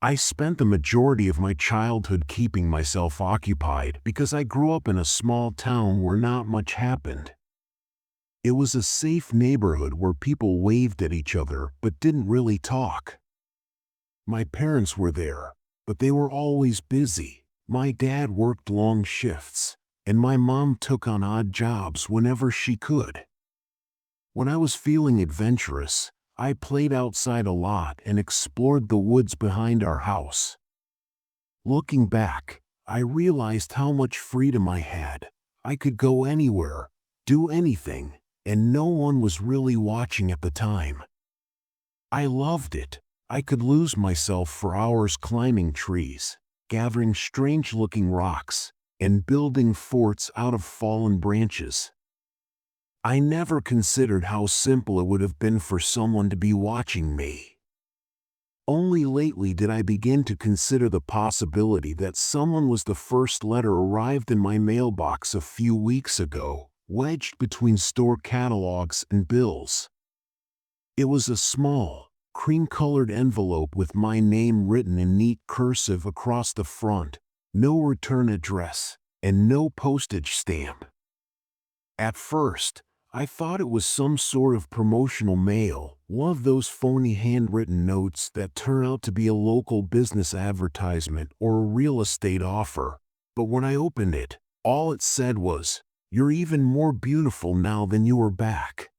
I spent the majority of my childhood keeping myself occupied because I grew up in a small town where not much happened. It was a safe neighborhood where people waved at each other but didn't really talk. My parents were there, but they were always busy. My dad worked long shifts, and my mom took on odd jobs whenever she could. When I was feeling adventurous, I played outside a lot and explored the woods behind our house. Looking back, I realized how much freedom I had. I could go anywhere, do anything, and no one was really watching at the time. I loved it. I could lose myself for hours climbing trees, gathering strange-looking rocks, and building forts out of fallen branches. I never considered how simple it would have been for someone to be watching me. Only lately did I begin to consider the possibility that someone was the first letter arrived in my mailbox a few weeks ago, wedged between store catalogs and bills. It was a small, cream-colored envelope with my name written in neat cursive across the front, no return address, and no postage stamp. At first, I thought it was some sort of promotional mail, one of those phony handwritten notes that turn out to be a local business advertisement or a real estate offer. But when I opened it, all it said was, "You're even more beautiful now than you were back."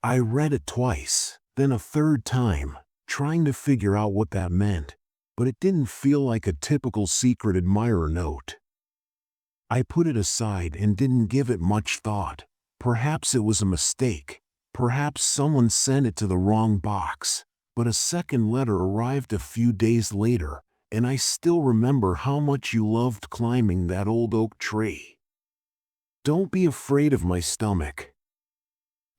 I read it twice, then a third time, trying to figure out what that meant, but it didn't feel like a typical secret admirer note. I put it aside and didn't give it much thought. Perhaps it was a mistake. Perhaps someone sent it to the wrong box. But a second letter arrived a few days later, and I still remember how much you loved climbing that old oak tree. Don't be afraid of my stomach.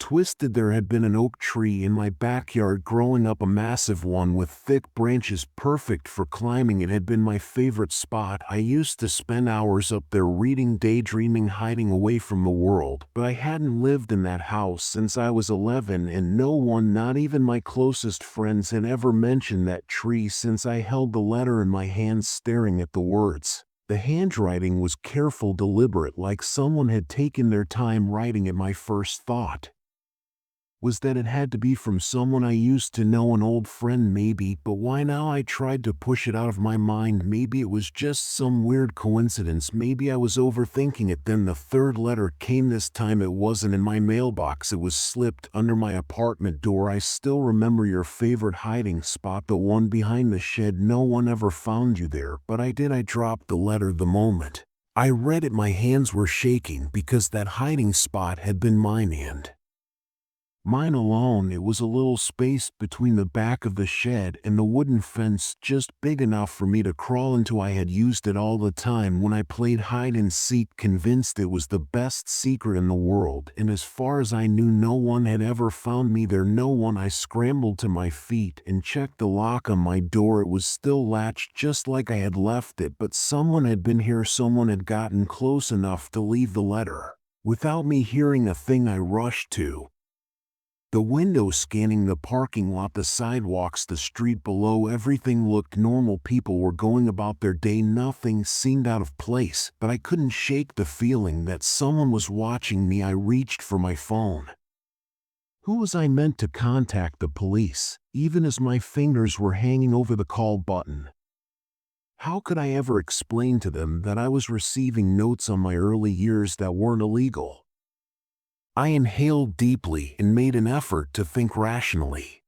Twisted, there had been an oak tree in my backyard growing up, a massive one with thick branches perfect for climbing. It had been my favorite spot. I used to spend hours up there reading, daydreaming, hiding away from the world. But I hadn't lived in that house since I was 11, and no one, not even my closest friends, had ever mentioned that tree since I held the letter in my hands staring at the words. The handwriting was careful, deliberate, like someone had taken their time writing it. My first thought was that it had to be from someone I used to know, an old friend maybe, but why now? I tried to push it out of my mind. Maybe it was just some weird coincidence. Maybe I was overthinking it. Then the third letter came. This time it wasn't in my mailbox. It was slipped under my apartment door. I still remember your favorite hiding spot, the one behind the shed. No one ever found you there, but I did. I dropped the letter the moment I read it. My hands were shaking because that hiding spot had been mine, and mine alone. It was a little space between the back of the shed and the wooden fence, just big enough for me to crawl into. I had used it all the time when I played hide and seek, convinced it was the best secret in the world, and as far as I knew, no one had ever found me there. No one. I scrambled to my feet and checked the lock on my door. It was still latched just like I had left it, but someone had been here. Someone had gotten close enough to leave the letter. Without me hearing a thing, I rushed to the window, scanning the parking lot, the sidewalks, the street below. Everything looked normal. People were going about their day. Nothing seemed out of place, but I couldn't shake the feeling that someone was watching me. I reached for my phone. Who was I meant to contact? The police, even as my fingers were hanging over the call button. How could I ever explain to them that I was receiving notes on my early years that weren't illegal? I inhaled deeply and made an effort to think rationally.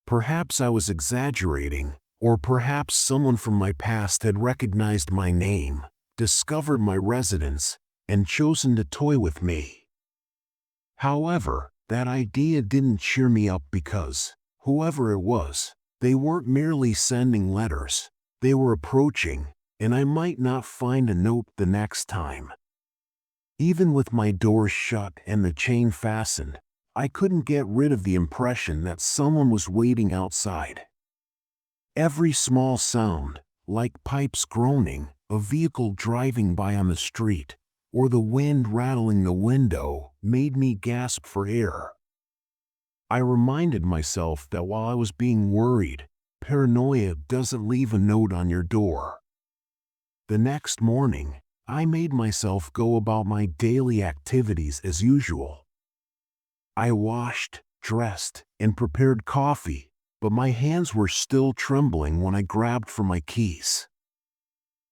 Perhaps I was exaggerating, or perhaps someone from my past had recognized my name, discovered my residence, and chosen to toy with me. However, that idea didn't cheer me up because, whoever it was, they weren't merely sending letters, they were approaching, and I might not find a note the next time. Even with my door shut and the chain fastened, I couldn't get rid of the impression that someone was waiting outside. Every small sound, like pipes groaning, a vehicle driving by on the street, or the wind rattling the window, made me gasp for air. I reminded myself that while I was being worried, paranoia doesn't leave a note on your door. The next morning, I made myself go about my daily activities as usual. I washed, dressed, and prepared coffee, but my hands were still trembling when I grabbed for my keys.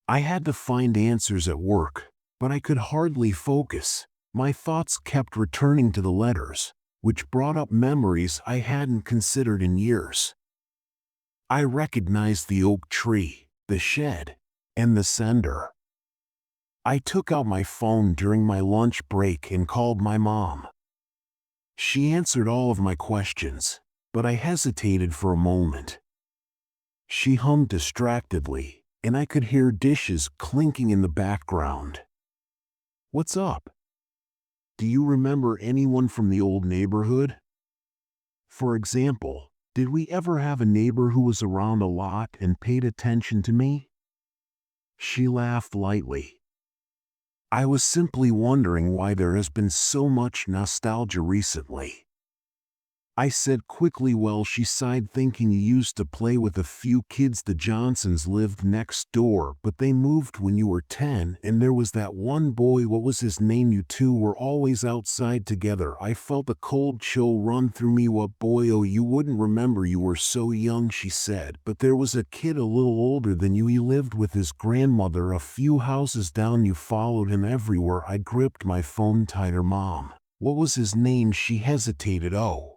I had to find answers at work, but I could hardly focus. My thoughts kept returning to the letters, which brought up memories I hadn't considered in years. I recognized the oak tree, the shed, and the sender. I took out my phone during my lunch break and called my mom. She answered all of my questions, but I hesitated for a moment. She hummed distractedly, and I could hear dishes clinking in the background. "What's up? Do you remember anyone from the old neighborhood? For example, did we ever have a neighbor who was around a lot and paid attention to me?" She laughed lightly. "I was simply wondering why there has been so much nostalgia recently," I said quickly while she sighed, thinking you used to play with a few kids. The Johnsons lived next door, but they moved when you were 10, and there was that one boy, what was his name? You two were always outside together. I felt a cold chill run through me. "What boy? Oh, you wouldn't remember, you were so young," she said. "But there was a kid a little older than you. He lived with his grandmother a few houses down. You followed him everywhere." I gripped my phone tighter. "Mom, what was his name?" She hesitated. "Oh,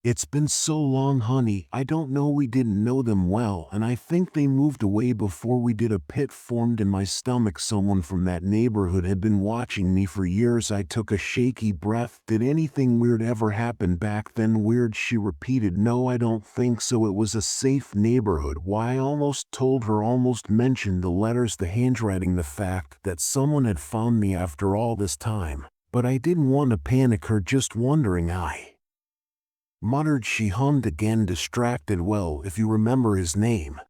it's been so long, honey. I don't know. We didn't know them well, and I think they moved away before we did." A pit formed in my stomach. Someone from that neighborhood had been watching me for years. I took a shaky breath. "Did anything weird ever happen back then?" "Weird?" she repeated. "No, I don't think so. It was a safe neighborhood." Why, I almost told her, almost mentioned the letters, the handwriting, the fact that someone had found me after all this time. But I didn't want to panic her, just wondering. I muttered. She hummed again, distracted. "Well, if you remember his name,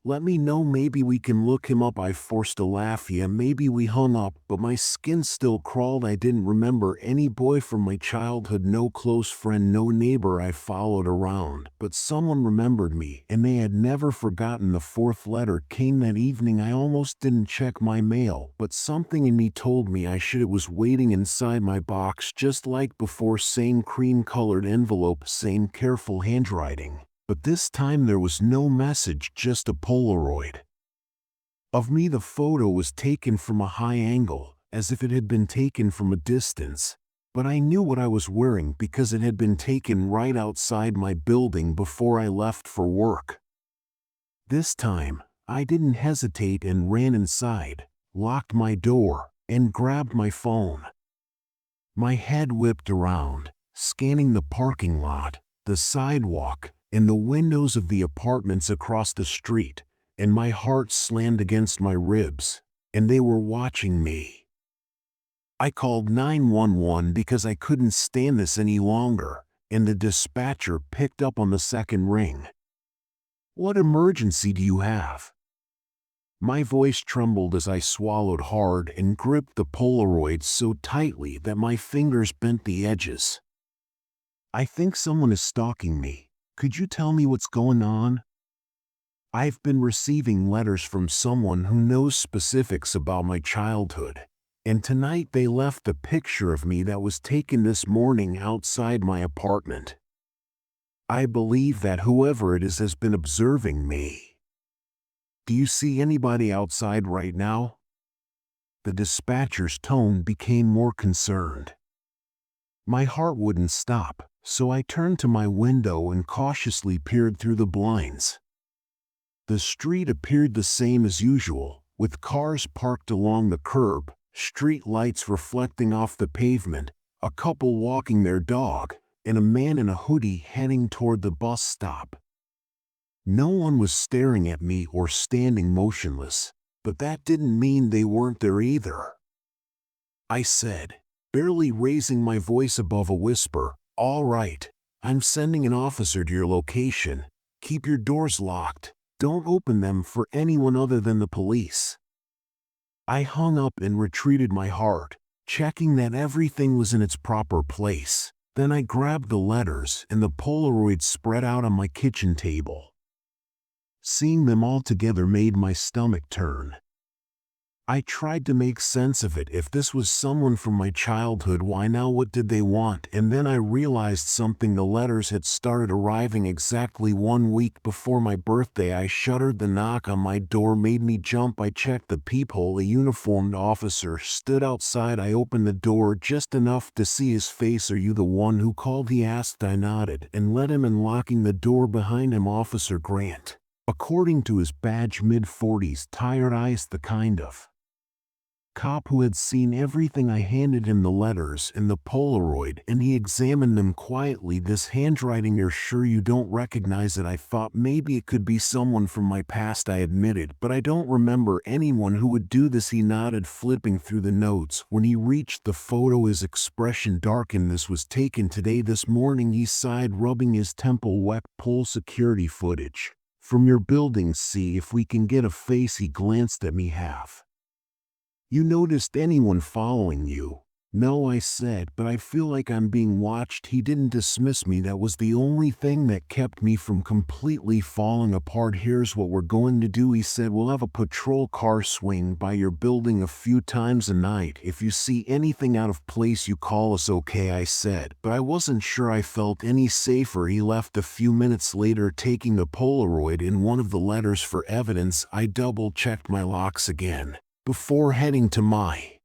let me know. Maybe we can look him up." I forced a laugh. "Yeah, maybe." We hung up, but my skin still crawled. I didn't remember any boy from my childhood, no close friend, no neighbor I followed around. But someone remembered me, and they had never forgotten. The fourth letter came that evening. I almost didn't check my mail, but something in me told me I should. It was waiting inside my box, just like before. Same cream-colored envelope, same careful handwriting. But this time there was no message, just a Polaroid of me. The photo was taken from a high angle, as if it had been taken from a distance. But I knew what I was wearing because it had been taken right outside my building before I left for work. This time, I didn't hesitate and ran inside, locked my door, and grabbed my phone. My head whipped around, scanning the parking lot, the sidewalk, and the windows of the apartments across the street, and my heart slammed against my ribs, and they were watching me. I called 911 because I couldn't stand this any longer, and the dispatcher picked up on the second ring. "What emergency do you have?" My voice trembled as I swallowed hard and gripped the Polaroid so tightly that my fingers bent the edges. "I think someone is stalking me. Could you tell me what's going on?" "I've been receiving letters from someone who knows specifics about my childhood, and tonight they left a picture of me that was taken this morning outside my apartment. I believe that whoever it is has been observing me. Do you see anybody outside right now?" The dispatcher's tone became more concerned. My heart wouldn't stop, so I turned to my window and cautiously peered through the blinds. The street appeared the same as usual, with cars parked along the curb, street lights reflecting off the pavement, a couple walking their dog, and a man in a hoodie heading toward the bus stop. No one was staring at me or standing motionless, but that didn't mean they weren't there either. I said, barely raising my voice above a whisper, "All right, I'm sending an officer to your location. Keep your doors locked. Don't open them for anyone other than the police." I hung up and retreated, my heart checking that everything was in its proper place. Then I grabbed the letters and the Polaroids spread out on my kitchen table. Seeing them all together made my stomach turn. I tried to make sense of it. If this was someone from my childhood, why now? What did they want? And then I realized something. The letters had started arriving exactly 1 week before my birthday. I shuddered. The knock on my door made me jump. I checked the peephole. A uniformed officer stood outside. I opened the door just enough to see his face. "Are you the one who called?" he asked. I nodded and let him in, locking the door behind him. Officer Grant. According to his badge, mid-40s, tired eyes, the kind of cop who had seen everything. I handed him the letters and the Polaroid, and he examined them quietly. "This handwriting, you're sure you don't recognize it?" I thought maybe it could be someone from my past, I admitted, "but I don't remember anyone who would do this." He nodded, flipping through the notes. When he reached the photo, his expression darkened. "This was taken today, this morning," he sighed, rubbing his temple wet. "Pull security footage from your building, see if we can get a face." He glanced at me. "Have you noticed anyone following you?" "No," I said, "but I feel like I'm being watched." He didn't dismiss me. That was the only thing that kept me from completely falling apart. "Here's what we're going to do," he said. "We'll have a patrol car swing by your building a few times a night. If you see anything out of place, you call us." "Okay," I said, but I wasn't sure I felt any safer. He left a few minutes later, taking the Polaroid and one of the letters for evidence. I double-checked my locks again before heading to my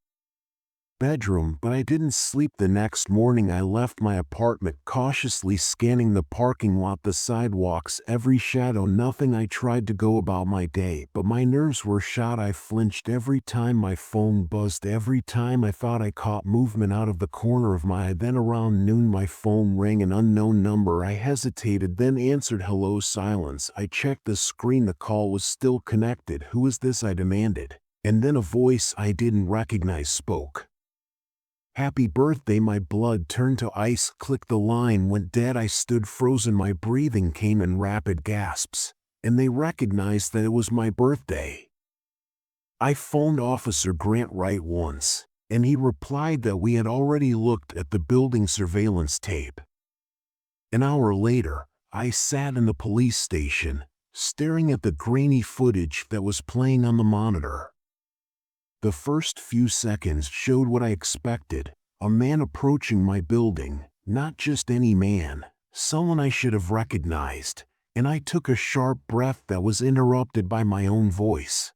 bedroom, but I didn't sleep. The next morning I left my apartment, cautiously scanning the parking lot, the sidewalks, every shadow, nothing. I tried to go about my day, but my nerves were shot. I flinched every time my phone buzzed, every time I thought I caught movement out of the corner of my eye. Then around noon my phone rang, an unknown number. I hesitated, then answered. "Hello." Silence. I checked the screen. The call was still connected. "Who is this?" I demanded. And then a voice I didn't recognize spoke. "Happy birthday." My blood turned to ice. Click. The line went dead. I stood frozen. My breathing came in rapid gasps, and they recognized that it was my birthday. I phoned Officer Grant right once, and he replied that we had already looked at the building surveillance tape. An hour later, I sat in the police station, staring at the grainy footage that was playing on the monitor. The first few seconds showed what I expected: a man approaching my building, not just any man, someone I should have recognized, and I took a sharp breath that was interrupted by my own voice.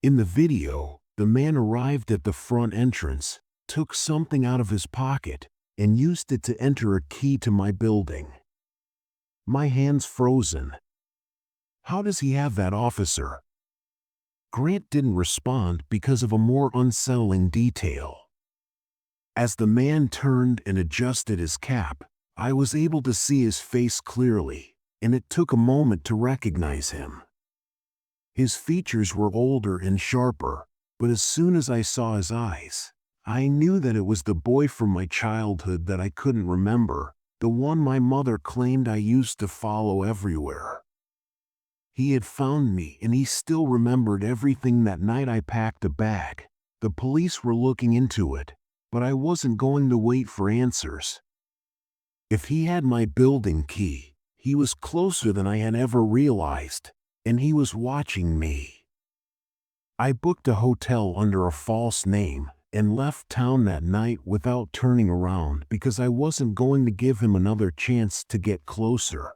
In the video, the man arrived at the front entrance, took something out of his pocket, and used it to enter a key to my building. My hands frozen. "How does he have that, officer?" Grant didn't respond because of a more unsettling detail. As the man turned and adjusted his cap, I was able to see his face clearly, and it took a moment to recognize him. His features were older and sharper, but as soon as I saw his eyes, I knew that it was the boy from my childhood that I couldn't remember, the one my mother claimed I used to follow everywhere. He had found me, and he still remembered everything. That night I packed a bag. The police were looking into it, but I wasn't going to wait for answers. If he had my building key, he was closer than I had ever realized, and he was watching me. I booked a hotel under a false name and left town that night without turning around because I wasn't going to give him another chance to get closer.